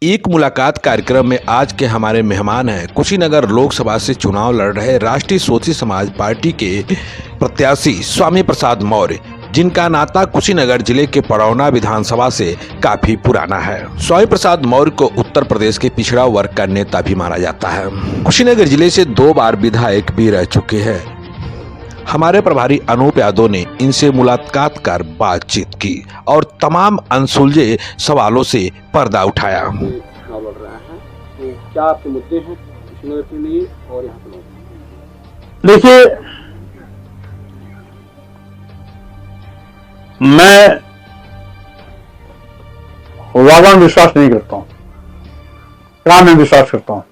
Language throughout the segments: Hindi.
एक मुलाकात कार्यक्रम में आज के हमारे मेहमान हैं कुशीनगर लोकसभा से चुनाव लड़ रहे राष्ट्रीय स्वदेशी समाज पार्टी के प्रत्याशी स्वामी प्रसाद मौर्य, जिनका नाता कुशीनगर जिले के पड़ौना विधानसभा से काफी पुराना है। स्वामी प्रसाद मौर्य को उत्तर प्रदेश के पिछड़ा वर्ग का नेता भी माना जाता है। कुशीनगर जिले से 2 बार विधायक भी रह चुके हैं। हमारे प्रभारी अनूप यादव ने इनसे मुलाकात कर बातचीत की और तमाम अनसुलझे सवालों से पर्दा उठाया। चुनाव लड़ रहा है, तो क्या आपके मुद्दे हैं कुशीनगर के लिए और यहाँ पे? देखिए, मैं वादा में विश्वास नहीं करता हूँ, काम में विश्वास करता हूँ।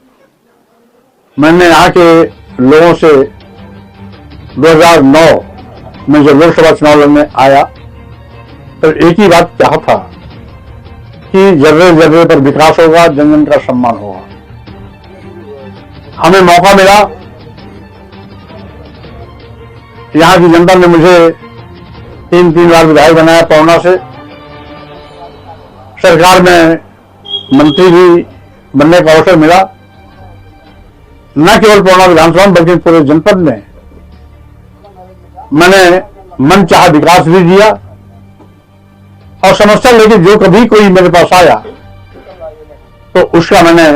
मैंने यहाँ के लोगों से 2009 में जब लोकसभा चुनाव लड़ने आया तो एक ही बात कहा था कि जर्रे जर्रे पर विकास होगा, जन जन का सम्मान होगा। हमें मौका मिला, यहाँ की जनता ने मुझे 3 बार विधायक बनाया पौना से। सरकार में मंत्री भी बनने का अवसर मिला। न केवल पौना विधानसभा बल्कि पूरे जनपद में मैंने मन चाहा विकास भी दिया और समस्या लेके जो कभी कोई मेरे पास आया तो उसका मैंने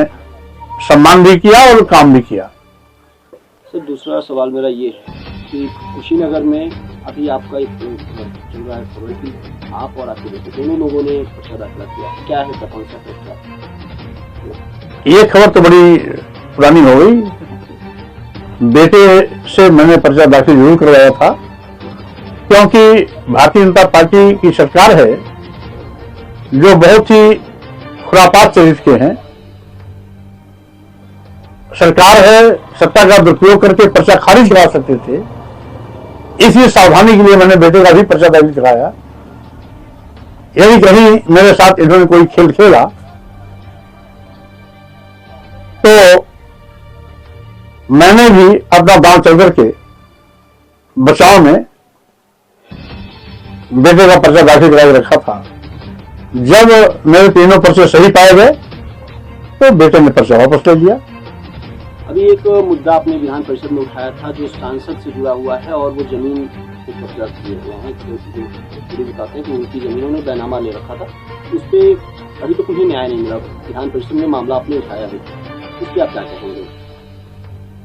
सम्मान भी किया और काम भी किया। सर, दूसरा सवाल मेरा ये है कि कुशीनगर में अभी आपका एक चल रहा है खबर कि आप और आपके बेटे दोनों लोगों ने पर्चा दाखिला किया, क्या है इसका कॉन्सेप्ट है? ये खबर तो बड़ी पुरानी हो गई। बेटे से मैंने पर्चा दाखिल जरूर करवाया था, क्योंकि भारतीय जनता पार्टी की सरकार है जो बहुत ही खुरापात चरित्र के हैं। सरकार है, सत्ता का दुरुपयोग करके पर्चा खारिज करा सकते थे, इसलिए सावधानी के लिए मैंने बेटे का भी पर्चा दाखिल कराया। यदि कहीं मेरे साथ इन्होंने कोई खेल खेला तो मैंने भी अपना दांव चल करके बचाव में बेटे का पर्चा दाखिल करा के रखा था। जब मेरे तीनों पर्चे सही पाए गए तो बेटे ने पर्चा वापस ले लिया। अभी एक मुद्दा आपने विधान परिषद में उठाया था जो सांसद से जुड़ा हुआ है और वो जमीन पे कब्जा किए हुए हैं। जो बताते हैं कि उनकी जमीनों ने बैनामा ले रखा था, उस पर अभी तो कुछ न्याय नहीं मिला। विधान परिषद में मामला आपने उठाया है, उस पर आप क्या कहेंगे?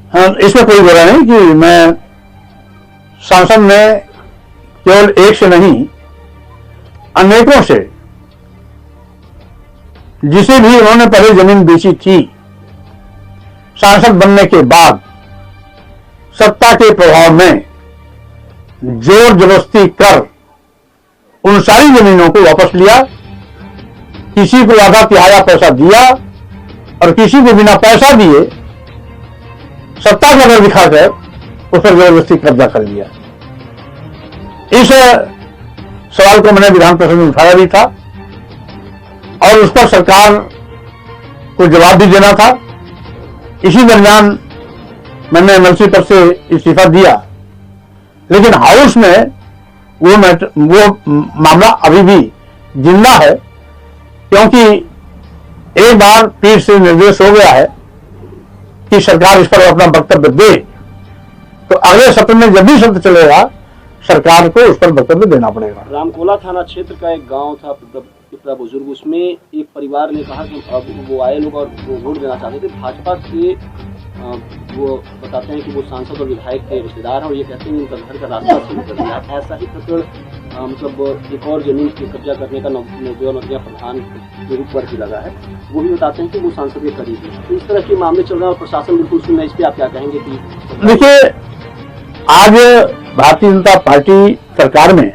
हाँ, इसमें कोई बुरा नहीं कि मैं सांसद में केवल एक से नहीं अनेकों से, जिसे भी उन्होंने पहले जमीन बेची थी, सांसद बनने के बाद सत्ता के प्रभाव में जोर जबरदस्ती कर उन सारी जमीनों को वापस लिया। किसी को आधा तिहाया पैसा दिया और किसी को बिना पैसा दिए सत्ता का डर दिखाकर उस पर जबरदस्ती कब्जा कर लिया। इस सवाल को मैंने विधान परिषद में उठाया भी था और उस पर सरकार को जवाब भी देना था। इसी दरमियान मैंने एमएलसी पद से इस्तीफा दिया, लेकिन हाउस में वो मामला अभी भी जिंदा है, क्योंकि एक बार पीठ से निर्देश हो गया है कि सरकार इस पर अपना वक्तव्य दे, तो अगले सत्र में जब भी सत्र चलेगा सरकार को उस पर वक्तव्य देना पड़ेगा। रामकोला थाना क्षेत्र का एक गांव था पिपरा बुजुर्ग, उसमें एक परिवार ने कहा कि अब वो आए लोग और वो वोट देना चाहते थे भाजपा के। वो बताते हैं कि वो सांसद और विधायक के रिश्तेदार हैं और ये कहते हैं कि उनका घर का रास्ता सील कर दिया। ऐसा ही प्रकरण मतलब एक और जमीन की कब्जा करने का नदिया प्रधान के रूप पर भी लगा है। वो भी बताते हैं कि वो सांसद के करीब है। तो इस तरह के मामले चल रहे हैं और प्रशासन बिल्कुल सुन रहा है। इस पर आप क्या कहेंगे? कि देखिए, आज भारतीय जनता पार्टी सरकार में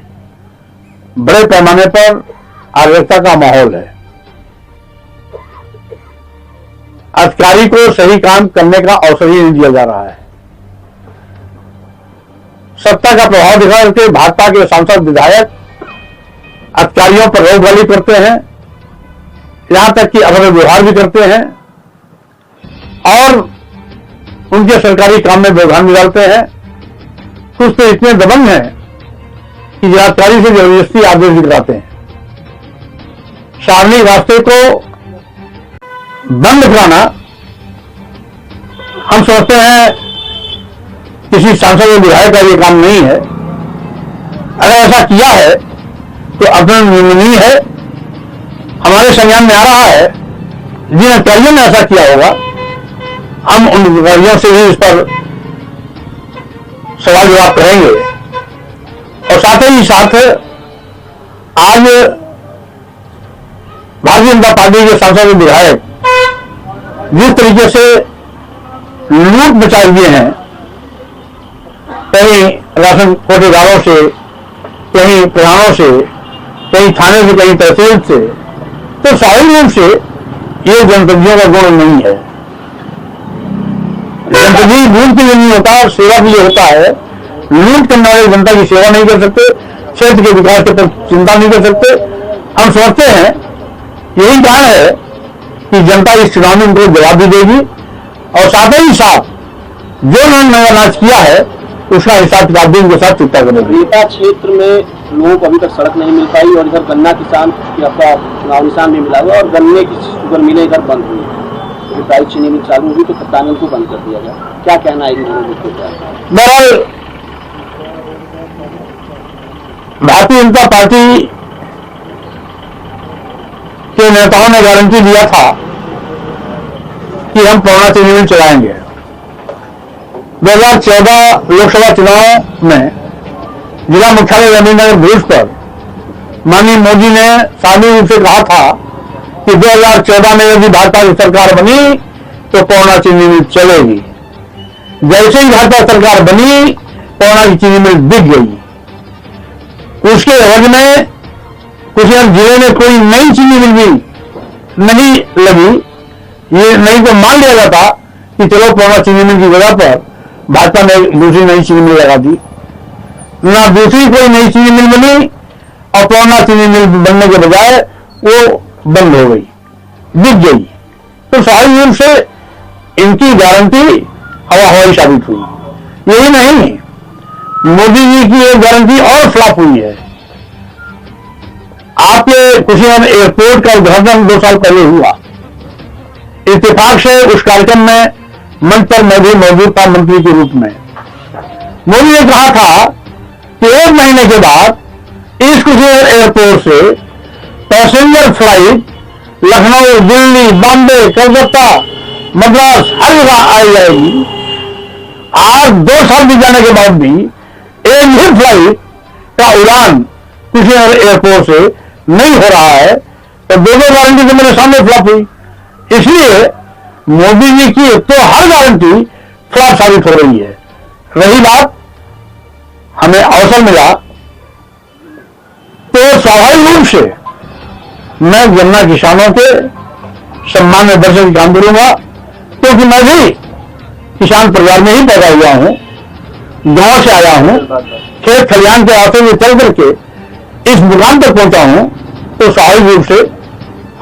बड़े पैमाने पर अराजकता का माहौल है। अधिकारी को सही काम करने का अवसर ही नहीं दिया जा रहा है। सत्ता का प्रभाव दिखा करके भाजपा के सांसद विधायक अधिकारियों पर रोकथाम करते हैं, यहां तक कि अभद्र व्यवहार भी करते हैं और उनके सरकारी काम में व्यवधान भी डालते हैं। कुछ तो इतने दबंग हैं कि जिलाधिकारी से जबरदस्ती आदेश दिखाते हैं। सार्वजनिक रास्ते को बंद कराना हम सोचते हैं किसी सांसद या विधायक का ये काम नहीं है। अगर ऐसा किया है तो अपना निंदनीय है। हमारे संज्ञान में आ रहा है जिन अधिकारियों ने ऐसा किया होगा, हम उन अधिकारियों से भी इस पर सवाल जवाब करेंगे। और साथ ही साथ आज भारतीय जनता पार्टी के सांसद और विधायक जिस तरीके से लूट मचाए हुए हैं, कहीं राशन कोटेदारों से, कहीं प्रधानों से, कहीं थाने से, कहीं तहसील से, तो स्वाभाविक रूप से ये जनप्रतिनिधियों का गुण नहीं है। जनप्रतिनिधि लूट के लिए नहीं होता, सेवा के लिए होता है। लूट करने वाले जनता की सेवा नहीं कर सकते, क्षेत्र के विकास के प्रति चिंता नहीं कर सकते। हम सोचते हैं यही कारण है कि जनता इस चुनाव में उनको जवाब भी देगी और साथ ही साथ जो उन्होंने अनाज किया है उसका हिसाब किताब भी उनके साथ चुकता करेगी। नेता क्षेत्र में लोगों को अभी तक सड़क नहीं मिल पाई और इधर गन्ना किसान की आपका चुनाव निशान भी मिला हुआ और गन्ने की शुगर मिलें इधर बंद हुई है। प्राइस चीनी मिल चालू हुई तो कप्तान उनको बंद कर दिया गया। क्या कहना है इन दोनों के? बहरहाल भारतीय जनता पार्टी के नेताओं ने गारंटी दिया था कि हम पौना चीनी मिल चलाएंगे। 2014 लोकसभा चुनाव में जिला मुख्यालय रविनगर भुज पर माननीय मोदी ने सार्वजनिक रूप से कहा था कि 2014 में यदि भाजपा की सरकार बनी तो पौना चीनी मिल चलेगी। जैसे ही भाजपा सरकार बनी, पौना की चीनी मिल बिक गई। उसके एवज में कुशीनगर जिले में कोई नई चीनी मिल भी नहीं लगी। ये नहीं तो मान लिया जाता कि चलो पौना चीनी मिल की जगह पर भाजपा ने दूसरी नई चीनी मिल लगा दी। ना दूसरी कोई नई चीनी मिल बनी और पौना चीनी मिल बनने के बजाय वो बंद हो गई, बिक गई। तो स्वाभाविक रूप से इनकी गारंटी हवा हवाई साबित हुई। यही नहीं, मोदी जी की एक गारंटी और फ्लॉप हुई है। आपके कुशीनगर एयरपोर्ट का उद्घाटन 2 साल पहले हुआ। इत्तेफाक से उस कार्यक्रम में मंच पर मैं भी मौजूद था मंत्री के रूप में। मोदी ने कहा था कि 1 महीने के बाद इस कुशीनगर एयरपोर्ट से पैसेंजर फ्लाइट लखनऊ, दिल्ली, बॉम्बे, कलकत्ता, मद्रास हर जगह आई जाएगी। आज 2 साल बीत जाने के बाद भी एक भी फ्लाइट का उड़ान कुशीनगर एयरपोर्ट से नहीं हो रहा है। तो दोनों गारंटी तो मेरे सामने फ्लॉप हुई। इसलिए मोदी जी की तो हर गारंटी फ्लॉप साबित हो रही है। रही बात हमें अवसर मिला तो स्वाभाविक रूप से मैं गन्ना किसानों के सम्मान में दर्शन काम करूंगा, क्योंकि मैं भी किसान परिवार में ही पैदा हुआ हूं, गांव से आया हूं, खेत खलिहान के रास्ते में चल करके इस मुकाम तक पहुंचा हूं। तो स्वाभाविक रूप से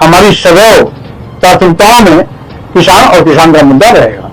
हमारी सदैव प्राथमिकताओं में किसान और किसान का मुद्दा रहेगा।